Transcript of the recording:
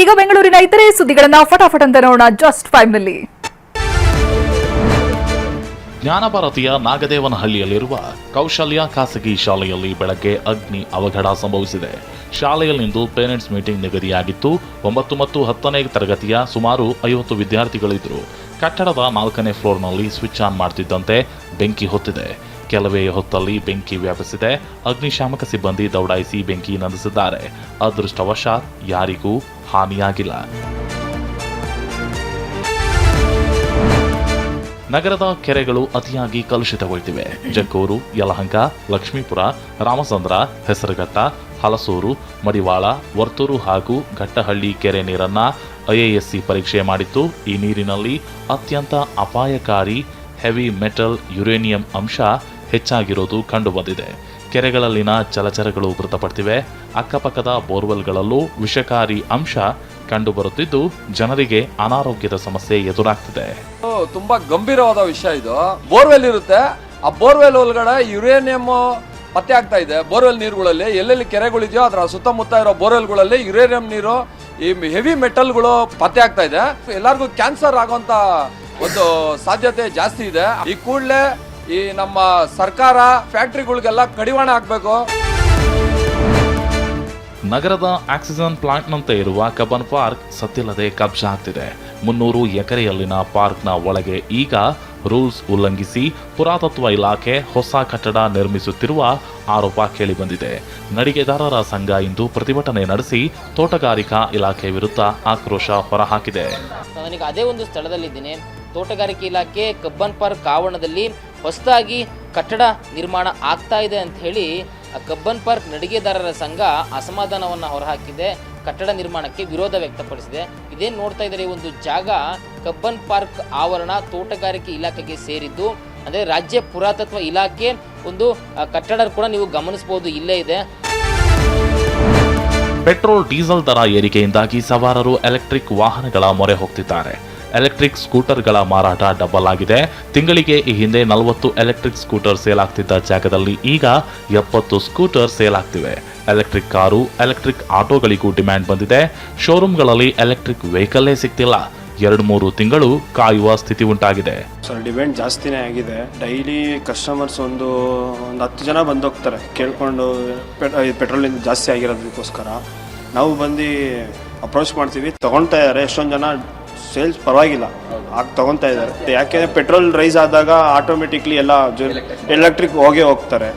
ಈಗ ಬೆಂಗಳೂರಿನ ಇತರೆ ಸುದ್ದಿಗಳನ್ನ ಫಟಾಫಟ್ ಅಂತ ನೋಡೋಣ ಜಸ್ಟ್ 5 ನಲ್ಲಿ. ಜ್ಞಾನಭಾರತಿಯ ನಾಗದೇವನಹಳ್ಳಿಯಲ್ಲಿರುವ ಕೌಶಲ್ಯ ಖಾಸಗಿ ಶಾಲೆಯಲ್ಲಿ ಬೆಳಗ್ಗೆ ಅಗ್ನಿ ಅವಘಡ ಸಂಭವಿಸಿದೆ. ಶಾಲೆಯಲ್ಲಿಂದು ಪೇರೆಂಟ್ಸ್ ಮೀಟಿಂಗ್ ನಿಗದಿಯಾಗಿತ್ತು. 9 ಮತ್ತು 10ನೇ ತರಗತಿಯ ಸುಮಾರು 50 ವಿದ್ಯಾರ್ಥಿಗಳಿದ್ದರು. ಕಟ್ಟಡದ 4ನೇ ಫ್ಲೋರ್ನಲ್ಲಿ ಸ್ವಿಚ್ ಆನ್ ಮಾಡ್ತಿದ್ದಂತೆ ಬೆಂಕಿ ಹೊತ್ತಿದೆ. ಕೆಲವೇ ಹೊತ್ತಲ್ಲಿ ಬೆಂಕಿ ವ್ಯಾಪಿಸಿದೆ. ಅಗ್ನಿಶಾಮಕ ಸಿಬ್ಬಂದಿ ದೌಡಾಯಿಸಿ ಬೆಂಕಿ ನಂದಿಸಿದ್ದಾರೆ. ಅದೃಷ್ಟವಶಾತ್ ಯಾರಿಗೂ ಹಾನಿಯಾಗಿಲ್ಲ. ನಗರದ ಕೆರೆಗಳು ಅತಿಯಾಗಿ ಕಲುಷಿತಗೊಳ್ತಿವೆ. ಜಕ್ಕೂರು, ಯಲಹಂಕ, ಲಕ್ಷ್ಮೀಪುರ, ರಾಮಚಂದ್ರ, ಹೆಸರಘಟ್ಟ, ಹಲಸೂರು, ಮಡಿವಾಳ, ವರ್ತೂರು ಹಾಗೂ ಘಟ್ಟಹಳ್ಳಿ ಕೆರೆ ನೀರನ್ನ ಐಎಎಸ್ಸಿ ಪರೀಕ್ಷೆ ಮಾಡಿತ್ತು. ಈ ನೀರಿನಲ್ಲಿ ಅತ್ಯಂತ ಅಪಾಯಕಾರಿ ಹೆವಿ ಮೆಟಲ್ ಯುರೇನಿಯಂ ಅಂಶ ಹೆಚ್ಚಾಗಿರೋದು ಕಂಡುಬಂದಿದೆ. ಕೆರೆಗಳಲ್ಲಿನ ಜಲಚರಗಳು ಮೃತಪಟ್ಟಿವೆ. ಅಕ್ಕಪಕ್ಕದ ಬೋರ್ವೆಲ್ಗಳಲ್ಲೂ ವಿಷಕಾರಿ ಅಂಶ ಕಂಡುಬರುತ್ತಿದ್ದು ಜನರಿಗೆ ಅನಾರೋಗ್ಯದ ಸಮಸ್ಯೆ ಎದುರಾಗ್ತಿದೆ. ತುಂಬಾ ಗಂಭೀರವಾದ ವಿಷಯ ಇದು. ಬೋರ್ವೆಲ್ ಇರುತ್ತೆ, ಆ ಬೋರ್ವೆಲ್ ಒಳಗಡೆ ಯುರೇನಿಯಂ ಪತ್ತೆ ಆಗ್ತಾ ಇದೆ. ಬೋರ್ವೆಲ್ ನೀರುಗಳಲ್ಲಿ ಎಲ್ಲೆಲ್ಲಿ ಕೆರೆಗಳಿದೆಯೋ ಅದರ ಸುತ್ತಮುತ್ತ ಇರೋ ಬೋರ್ವೆಲ್ಗಳಲ್ಲಿ ಯುರೇನಿಯಂ ನೀರು, ಈ ಹೆವಿ ಮೆಟಲ್ಗಳು ಪತ್ತೆ ಆಗ್ತಾ ಇದೆ. ಎಲ್ಲರಿಗೂ ಕ್ಯಾನ್ಸರ್ ಆಗುವಂತ ಒಂದು ಸಾಧ್ಯತೆ ಜಾಸ್ತಿ ಇದೆ. ಈ ಕೂಡಲೇ ಈ ನಮ್ಮ ಸರ್ಕಾರ ಫ್ಯಾಕ್ಟರಿಗಳಿಗೆಲ್ಲ ಕಡಿವಾಣ ಹಾಕಬೇಕು. ನಗರದ ಆಕ್ಸಿಜನ್ ಪ್ಲಾಂಟ್ನಂತೆ ಇರುವ ಕಬ್ಬನ್ ಪಾರ್ಕ್ ಸದ್ದಿಲ್ಲದೆ ಕಬ್ಜಾ ಆಗ್ತಿದೆ. 300 ಎಕರೆಯಲ್ಲಿನ ಪಾರ್ಕ್ನ ಒಳಗೆ ಈಗ ರೂಲ್ಸ್ ಉಲ್ಲಂಘಿಸಿ ಪುರಾತತ್ವ ಇಲಾಖೆ ಹೊಸ ಕಟ್ಟಡ ನಿರ್ಮಿಸುತ್ತಿರುವ ಆರೋಪ ಕೇಳಿಬಂದಿದೆ. ನಡಿಗೆದಾರರ ಸಂಘ ಇಂದು ಪ್ರತಿಭಟನೆ ನಡೆಸಿ ತೋಟಗಾರಿಕಾ ಇಲಾಖೆ ವಿರುದ್ಧ ಆಕ್ರೋಶ ಹೊರಹಾಕಿದೆ. ನನಗೆ ಅದೇ ಒಂದು ಸ್ಥಳದಲ್ಲಿದ್ದೀನಿ. ತೋಟಗಾರಿಕೆ ಇಲಾಖೆ ಕಬ್ಬನ್ ಪಾರ್ಕ್ ಆವರಣದಲ್ಲಿ ಹೊಸದಾಗಿ ಕಟ್ಟಡ ನಿರ್ಮಾಣ ಆಗ್ತಾ ಇದೆ ಅಂತ ಹೇಳಿ ಕಬ್ಬನ್ ಪಾರ್ಕ್ ನಡಿಗೆದಾರರ ಸಂಘ ಅಸಮಾಧಾನವನ್ನು ಹೊರಹಾಕಿದೆ. ಕಟ್ಟಡ ನಿರ್ಮಾಣಕ್ಕೆ ವಿರೋಧ ವ್ಯಕ್ತಪಡಿಸಿದೆ. ಇದೇನು ನೋಡ್ತಾ ಇದ್ದಾರೆ, ಒಂದು ಜಾಗ ಕಬ್ಬನ್ ಪಾರ್ಕ್ ಆವರಣ ತೋಟಗಾರಿಕೆ ಇಲಾಖೆಗೆ ಸೇರಿದ್ದು. ಅಂದರೆ ರಾಜ್ಯ ಪುರಾತತ್ವ ಇಲಾಖೆ ಒಂದು ಕಟ್ಟಡ ಕೂಡ ನೀವು ಗಮನಿಸಬಹುದು, ಇಲ್ಲೇ ಇದೆ. ಪೆಟ್ರೋಲ್ ಡೀಸೆಲ್ ದರ ಏರಿಕೆಯಿಂದಾಗಿ ಸವಾರರು ಎಲೆಕ್ಟ್ರಿಕ್ ವಾಹನಗಳ ಮೊರೆ ಹೋಗ್ತಿದ್ದಾರೆ. ಎಲೆಕ್ಟ್ರಿಕ್ ಸ್ಕೂಟರ್ಗಳ ಮಾರಾಟ ಡಬಲ್ ಆಗಿದೆ. ತಿಂಗಳಿಗೆ ಈ ಹಿಂದೆ 40 ಎಲೆಕ್ಟ್ರಿಕ್ ಸ್ಕೂಟರ್ ಸೇಲ್ ಆಗ್ತಿದ್ದ ಜಾಗದಲ್ಲಿ ಈಗ 70 ಸ್ಕೂಟರ್ ಸೇಲ್ ಆಗ್ತಿವೆ. ಎಲೆಕ್ಟ್ರಿಕ್ ಕಾರು, ಎಲೆಕ್ಟ್ರಿಕ್ ಆಟೋಗಳಿಗೂ ಡಿಮ್ಯಾಂಡ್ ಬಂದಿದೆ. ಶೋರೂಮ್ಗಳಲ್ಲಿ ಎಲೆಕ್ಟ್ರಿಕ್ ವೆಹಿಕಲ್ಲೇ ಸಿಗ್ತಿಲ್ಲ. 2-3 ತಿಂಗಳು ಕಾಯುವ ಸ್ಥಿತಿ ಉಂಟಾಗಿದೆ. ಸರ್, ಡಿಮ್ಯಾಂಡ್ ಜಾಸ್ತಿನೇ ಆಗಿದೆ. ಡೈಲಿ ಕಸ್ಟಮರ್ಸ್ ಒಂದು 10 ಜನ ಬಂದೋಗ್ತಾರೆ ಕೇಳ್ಕೊಂಡು ಪೆಟ್ರೋಲ್ ಜಾಸ್ತಿ ಆಗಿರೋದಕ್ಕೋಸ್ಕರ. ನಾವು ಬಂದು ಅಪ್ರೋಚ್ ಮಾಡ್ತೀವಿ, ತಗೊಳ್ತಾ ಇದ್ದಾರೆ. ಎಷ್ಟೊಂದು ಜನ ಸೇಲ್ಸ್ ಪರವಾಗಿಲ್ಲ ಆಗಿ ತಗೊತಾ ಇದ್ದಾರೆ. ಯಾಕೆಂದರೆ ಪೆಟ್ರೋಲ್ ರೈಸ್ ಆದಾಗ ಆಟೋಮೆಟಿಕ್ಲಿ ಎಲ್ಲ ಎಲೆಕ್ಟ್ರಿಕ್ ಹೋಗೇ ಹೋಗ್ತಾರೆ.